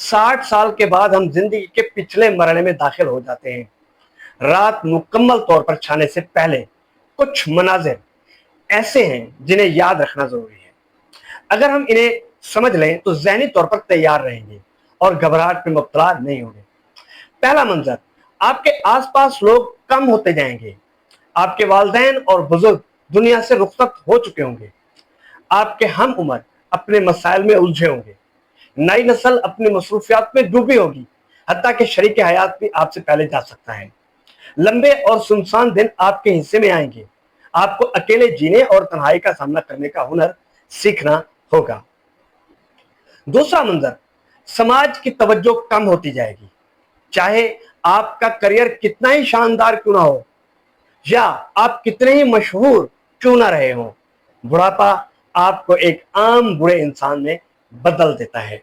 60 साल के बाद हम जिंदगी के पिछले मरहले में दाखिल हो जाते हैं। रात मुकम्मल तौर पर छाने से पहले कुछ मनाजिर ऐसे हैं जिन्हें याद रखना जरूरी है। अगर हम इन्हें समझ लें तो ज़हनी तौर पर तैयार रहेंगे और घबराहट में मुब्तला नहीं होंगे। पहला मंजर, आपके आसपास लोग कम होते जाएंगे। आपके वालिदैन और बुजुर्ग दुनिया से रुखसत हो चुके होंगे। आपके हम उम्र अपने मसाइल में उलझे होंगे। नई नस्ल अपनी मसरूफियात में डूबी होगी, हत्ता कि शरीक हयात भी आपसे पहले जा सकता है। लंबे और सुनसान दिन आपके हिस्से में आएंगे। आपको अकेले जीने और तन्हाई का सामना करने का हुनर सीखना होगा। दूसरा मंजर, समाज की तवज्जो कम होती जाएगी। चाहे आपका करियर कितना ही शानदार क्यों ना हो या आप कितने ही मशहूर क्यों ना रहे हो, बुढ़ापा आपको एक आम बुरे इंसान में बदल देता है।